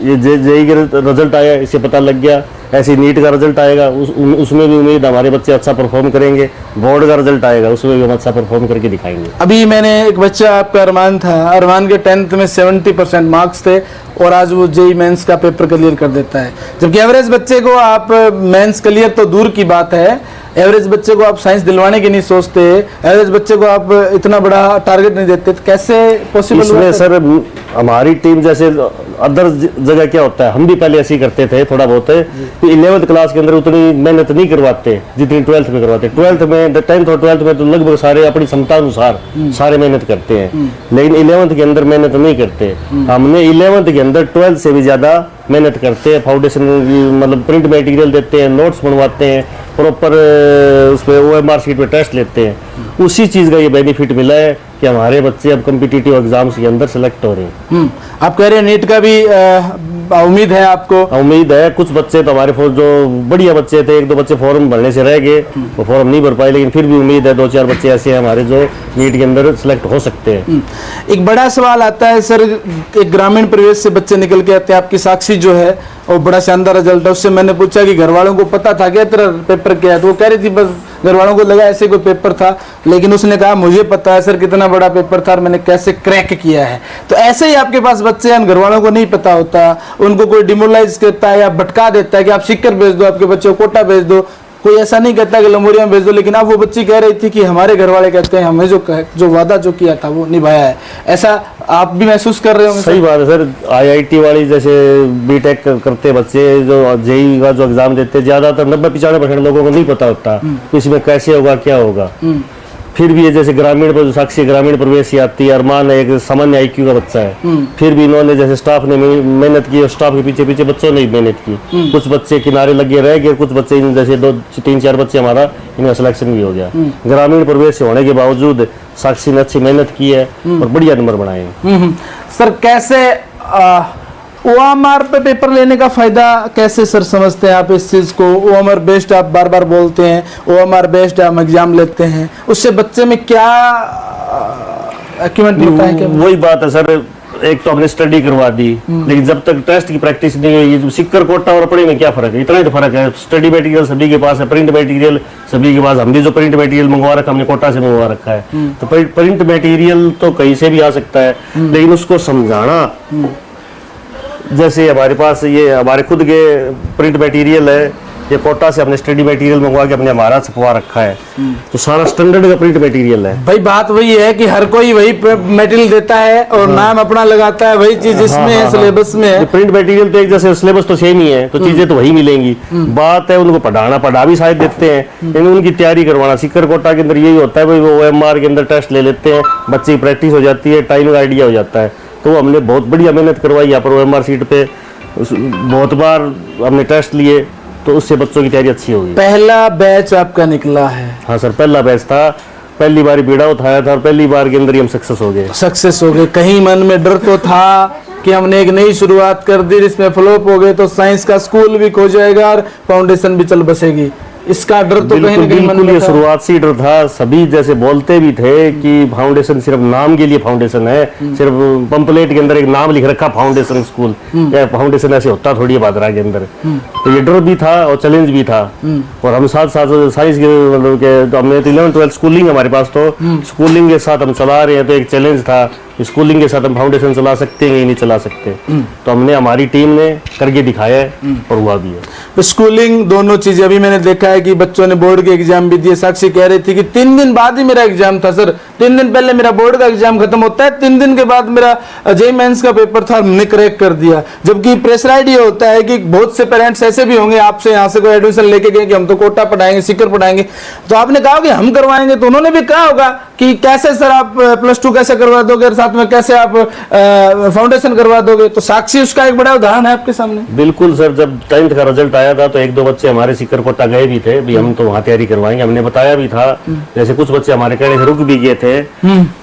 ये जेईई का रिजल्ट आया, इससे पता लग गया, ऐसे नीट का रिजल्ट आएगा, उसमें भी उम्मीद हमारे बच्चे अच्छा परफॉर्म करेंगे, बोर्ड का रिजल्ट आएगा, उसमें भी हम अच्छा परफॉर्म करके दिखाएंगे। अभी मैंने एक बच्चा, आपका अरमान था, अरमान के 10th में 70% मार्क्स थे, और आज वो जेईई मेंस का पेपर क्लियर कर देता है। जबकि एवरेज बच्चे को आप मेंस क्लियर तो दूर की बात है, एवरेज बच्चे को आप साइंस दिलवाने की नहीं सोचते, एवरेज बच्चे को आप इतना बड़ा टारगेट नहीं देते, तो कैसे पॉसिबल हुआ? इसमें सर हमारी टीम जैसे अदर जगह क्या होता है, हम भी पहले ऐसे ही करते थे थोड़ा बहुत, कि 11th क्लास के अंदर उतनी मेहनत नहीं करवाते जितनी 12th में करवाते। 12th में, 10th और 12th में तो लगभग सारे अपनी क्षमता अनुसार सारे मेहनत करते हैं, लेकिन 11th के अंदर मेहनत नहीं करते। हमने 11th के अंदर 12th से भी ज्यादा मेहनत करते हैं, फाउंडेशन मतलब प्रिंट मटेरियल देते हैं, नोट्स बनवाते हैं, प्रॉपर उस पर OMR शीट पे टेस्ट लेते हैं। उसी चीज़ का ये बेनिफिट मिला है कि हमारे बच्चे अब कॉम्पिटिटिव एग्जाम्स के अंदर सेलेक्ट हो रहे हैं। आप कह रहे हैं नीट का भी उम्मीद है आपको? उम्मीद है। कुछ बच्चे तो हमारे जो बढ़िया बच्चे थे, 1-2 बच्चे फॉर्म भरने से रह गए, वो फॉर्म नहीं भर पाए, लेकिन फिर भी उम्मीद है 2-4 बच्चे ऐसे हैं हमारे जो नीट के अंदर सेलेक्ट हो सकते हैं। एक बड़ा सवाल आता है सर, एक ग्रामीण परिवेश से बच्चे निकल के आते हैं, आपकी साक्षी जो है और बड़ा शानदार रिजल्ट है, उससे मैंने पूछा कि घर वालों को पता था क्या तेरा पेपर क्या है, तो वो कह रही थी बस घर वालों को लगा ऐसे कोई पेपर था, लेकिन उसने कहा मुझे पता है सर कितना बड़ा पेपर था और मैंने कैसे क्रैक किया है। तो ऐसे ही आपके पास बच्चे हैं, घर वालों को नहीं पता होता, उनको कोई डिमोरलाइज करता है या भटका देता है कि आप सीकर भेज दो, आपके बच्चे को कोटा भेज दो, कोई ऐसा नहीं कहता कि लमोरिया में भेज दो। लेकिन अब वो बच्ची कह रही थी कि हमारे घर वाले कहते हैं हमें जो वादा जो किया था वो निभाया है, ऐसा आप भी महसूस कर रहे हो? सही बात है सर। IIT वाली जैसे बीटेक करते बच्चे जो जेईई का जो एग्जाम देते, ज्यादातर 90-95% लोगों को नहीं पता होता इसमें कैसे होगा क्या होगा। फिर भी ये जैसे ग्रामीण पर साक्षी ग्रामीण प्रवेश ही आती है, अरमान एक सामान्य IQ का बच्चा है, फिर भी इन्होंने जैसे स्टाफ ने मेहनत की और स्टाफ के पीछे पीछे बच्चों ने मेहनत की, कुछ बच्चे किनारे लगे रह गए, कुछ बच्चे जैसे 2-3-4 बच्चे हमारा इनका सिलेक्शन भी हो गया। ग्रामीण प्रवेश होने के बावजूद साक्षी ने अच्छी मेहनत की है और बढ़िया नंबर बनाए हैं। सर कैसे OMR पे पेपर लेने का फायदा कैसे सर समझते हैं आप इस चीज को? OMR बेस्ड आप बार बार बोलते हैं, OMR बेस्ड हम एग्जाम लेते हैं, उससे बच्चे में क्या अक्यूमेंट होता है? क्या वही बात है सर, एक तो हमने स्टडी करवा दी, लेकिन जब तक टेस्ट की प्रैक्टिस नहीं हुई, जो सिक्कर कोटा और पढ़े में क्या फर्क है? इतना ही तो फर्क है। स्टडी मटेरियल सभी के पास है, प्रिंट मटेरियल सभी के पास, हम भी जो प्रिंट मटेरियल मंगवा रखा हमने कोटा से मंगवा रखा है, तो प्रिंट मटेरियल तो कहीं से भी आ सकता है, लेकिन उसको समझाना, जैसे हमारे पास ये हमारे खुद के प्रिंट मटेरियल है, ये कोटा से हमने स्टडी मटेरियल मंगवा के अपने हमारा छपवा रखा है, तो सारा स्टैंडर्ड का प्रिंट मटेरियल है भाई। बात वही है कि हर कोई वही मटेरियल देता है और नाम अपना लगाता है, वही चीज इसमें है, सिलेबस में है। प्रिंट मटेरियल तो एक जैसे, सिलेबस तो सेम ही है, तो चीजें तो वही मिलेंगी। बात है उनको पढ़ा भी शायद देते हैं, लेकिन उनकी तैयारी करवाना, सिक्कर कोटा के अंदर यही होता है भाई, वो OMR के अंदर टेस्ट ले लेते हैं, बच्चे की प्रैक्टिस हो जाती है, टाइम का आइडिया हो जाता है। तो हमने बहुत बढ़िया मेहनत करवाई यहाँ पर OMR सीट पे, बहुत बार हमने टेस्ट लिए, तो उससे बच्चों की तैयारी अच्छी होगी। पहला बैच आपका निकला है? हाँ सर, पहला बैच था, पहली बार बीड़ा उठाया था और पहली बार के अंदर ही हम सक्सेस हो गए। सक्सेस हो गए। कहीं मन में डर तो था कि हमने एक नई शुरुआत कर दी, जिसमें फ्लॉप हो गए तो साइंस का स्कूल भी खो जाएगा और फाउंडेशन भी चल बसेगी, इसका डर तो कहीं ना कहीं मन में था? शुरुआत से डर था। सभी जैसे बोलते भी थे कि फाउंडेशन सिर्फ नाम के लिए फाउंडेशन है, सिर्फ पंपलेट के अंदर एक नाम लिख रखा फाउंडेशन स्कूल, या फाउंडेशन ऐसे होता थोड़ी है बादरा के अंदर। तो ये डर भी था और चैलेंज भी था। और हम साथ साथ साइंस के मतलब के, तो हमने 11th-12th स्कूलिंग हमारे पास, तो स्कूलिंग के साथ हम चला रहे हैं, तो एक चैलेंज था स्कूलिंग के साथ हम फाउंडेशन चला सकते हैं या नहीं चला सकते। तो हमने, हमारी टीम ने करके दिखाया है और हुआ भी है। तो स्कूलिंग दोनों चीजें, अभी मैंने देखा है कि बच्चों ने बोर्ड के एग्जाम भी दिए। साक्षी कह रही थी कि 3 दिन बाद ही मेरा एग्जाम था सर, 3 दिन पहले मेरा बोर्ड का एग्जाम खत्म होता है, 3 दिन के बाद मेरा JEE मेंस का पेपर था, हमने क्रैक कर दिया। जबकि प्रेशराइड ये होता है कि बहुत से पेरेंट्स ऐसे भी होंगे, आपसे यहाँ से कोई एडमिशन लेके गए कि हम तो कोटा पढ़ाएंगे, सिक्कर पढ़ाएंगे, तो आपने कहा कि हम करवाएंगे, तो उन्होंने भी कहा होगा कि कैसे सर आप +2 कैसे करवा दोगे, साथ में कैसे आप फाउंडेशन करवा दोगे? तो साक्षी उसका एक बड़ा उदाहरण है आपके सामने। बिल्कुल सर, जब 10th का रिजल्ट आया था तो 1-2 बच्चे हमारे सिक्कर कोटा गए भी थे, भी हम तो वहाँ तैयारी करवाएंगे, हमने बताया भी था। जैसे कुछ बच्चे हमारे कहने से रुक भी गए थे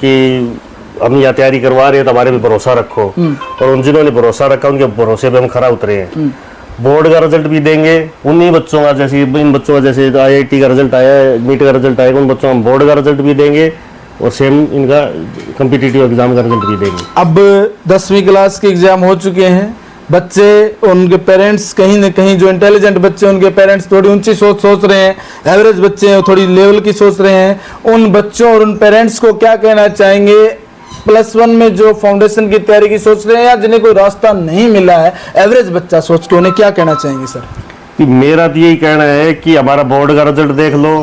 कि हम यहाँ तैयारी करवा रहे हैं तो हमारे भी भरोसा रखो, और उन जिन्होंने भरोसा रखा उनके भरोसे पे हम खरा उतरे हैं। बोर्ड का रिजल्ट भी देंगे उन्हीं बच्चों का, जैसे इन बच्चों का जैसे IIT का रिजल्ट आया, नीट का रिजल्ट आएगा, उन बच्चों का बोर्ड का रिजल्ट भी देंगे और सेम इनका कॉम्पिटिटिव एग्जाम का रिजल्ट भी देंगे। अब 10वीं क्लास के एग्जाम हो चुके हैं, बच्चे, उनके पेरेंट्स कहीं न कहीं, जो इंटेलिजेंट बच्चे उनके पेरेंट्स थोड़ी ऊंची सोच रहे हैं, एवरेज बच्चे हैं थोड़ी लेवल की सोच रहे हैं। उन बच्चों और उन पेरेंट्स को क्या कहना चाहेंगे +1 में जो फाउंडेशन की तैयारी की सोच रहे हैं, या जिन्हें कोई रास्ता नहीं मिला है, एवरेज बच्चा सोच के, उन्हें क्या कहना चाहेंगे सर? कि मेरा तो यही कहना है कि हमारा बोर्ड का रिजल्ट देख लो,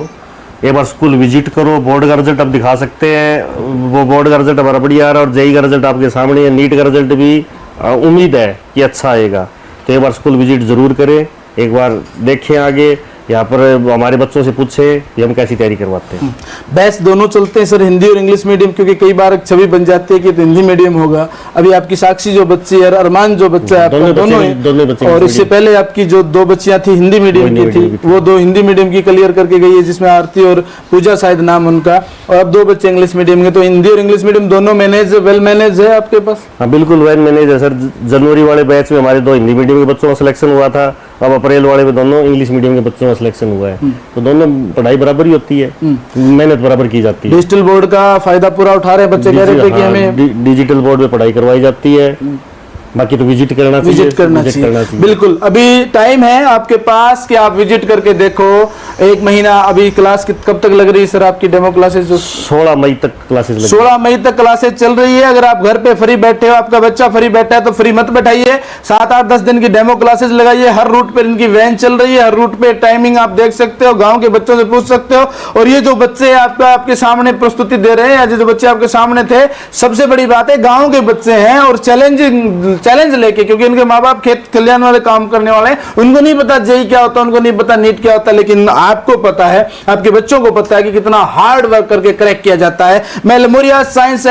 एक बार स्कूल विजिट करो, बोर्ड का रिजल्ट आप दिखा सकते हैं, वो बोर्ड का रिजल्ट हमारा बढ़िया आ रहा है, और JEE का रिजल्ट आपके सामने है, नीट का रिजल्ट भी उम्मीद है कि अच्छा आएगा। तो एक बार स्कूल विजिट जरूर करें, एक बार देखें आगे, यहाँ पर हमारे बच्चों से पूछे कि हम कैसी तैयारी करवाते हैं। बैच दोनों चलते हैं सर, हिंदी और इंग्लिश मीडियम, क्योंकि कई बार एक छवि बन जाती है कि तो हिंदी मीडियम होगा। अभी आपकी साक्षी जो बच्ची है, अरमान जो बच्चा है आपका, दोनों हैं। और इससे पहले आपकी जो 2 बच्चियां थी हिंदी मीडियम की थी, वो 2 हिंदी मीडियम की क्लियर करके गई है, जिसमें आरती और पूजा शायद नाम उनका, और अब 2 बच्चे इंग्लिश मीडियम के। तो हिंदी और इंग्लिश मीडियम दोनों वेल मैनेज है आपके पास? हाँ बिल्कुल वेल मैनेज है सर। जनवरी वाले बैच में हमारे 2 हिंदी मीडियम के बच्चों का सिलेक्शन हुआ था, अब अप्रैल वाले में दोनों इंग्लिश मीडियम के बच्चों का सिलेक्शन हुआ है। तो दोनों पढ़ाई बराबर ही होती है, मेहनत बराबर की जाती है। डिजिटल बोर्ड का फायदा पूरा उठा रहे हैं बच्चे, कह रहे थे कि हमें डिजिटल बोर्ड में पढ़ाई करवाई जाती है, बाकी तो विजिट करना चाहिए। बिल्कुल, अभी टाइम है आपके पास कि आप विजिट करके देखो। 1 महीना अभी क्लास कब तक लग रही है सर आपकी डेमो क्लासेस? जो 16 मई तक क्लासेस 16 मई तक क्लासेस चल रही है। अगर आप घर पे फ्री बैठे हो, आपका बच्चा फ्री बैठा है, तो फ्री मत बैठाइए, 7-8-10 दिन की डेमो क्लासेस लगाइए। हर रूट पे इनकी वैन चल रही है, हर रूट पे टाइमिंग आप देख सकते हो, गाँव के बच्चों से पूछ सकते हो। और ये जो बच्चे आपके सामने प्रस्तुति दे रहे हैं, जो बच्चे आपके सामने थे, सबसे बड़ी बात है गाँव के बच्चे हैं और चैलेंज लेके, क्योंकि इनके माँ बाप खेत खलियान वाले काम करने वाले हैं, उनको नहीं पता JEE क्या होता है, उनको नहीं पता नीट क्या होता है, लेकिन आपको पता है, आपके बच्चों को पता है कि कितना हार्ड वर्क करके क्रैक किया जाता है। मैं लेमोरिया साइंस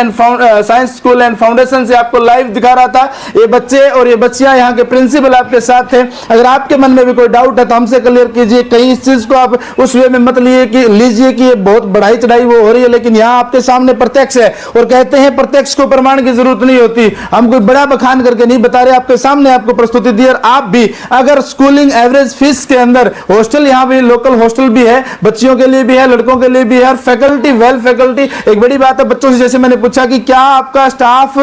स्कूल एंड फाउंडेशन से आपको लाइव दिखा रहा था। ये बच्चे और ये बच्चियां, यहाँ के प्रिंसिपल आपके साथ थे। अगर आपके मन में भी कोई डाउट है तो हमसे क्लियर कीजिए। कहीं इस चीज को आप उस वे में मत लीजिए कि ये बहुत बढ़ाई चढ़ाई वो हो रही है, लेकिन यहाँ आपके सामने प्रत्यक्ष है। और कहते हैं प्रत्यक्ष को प्रमाण की जरूरत नहीं होती, हम कोई बड़ा बखान करके करके नहीं बता रहे, आपके सामने आपको प्रस्तुति दी। और आप भी अगर स्कूलिंग एवरेज फीस के अंदर हॉस्टल, यहाँ भी लोकल हॉस्टल भी है, बच्चियों के लिए भी है, लड़कों के लिए भी है, और फैकल्टी वेल फैकल्टी। एक बड़ी बात है बच्चों से, जैसे मैंने पूछा कि क्या आपका स्टाफ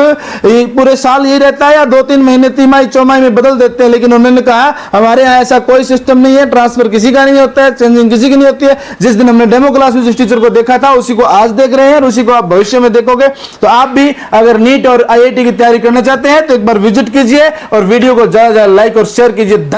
पूरे साल यही रहता है या 2-3 महीने, तिमाही चौमाही में बदल देते हैं? लेकिन उन्होंने कहा हमारे यहाँ ऐसा कोई सिस्टम नहीं है, ट्रांसफर किसी का नहीं होता है, चेंजिंग किसी की नहीं होती है। जिस दिन हमने डेमो क्लास में जिस टीचर को देखा था उसी को आज देख रहे हैं और उसी को आप भविष्य में देखोगे। तो आप भी अगर नीट और IIT की तैयारी करना चाहते हैं तो एक बार विजिट कीजिए और वीडियो को ज्यादा लाइक और शेयर कीजिए।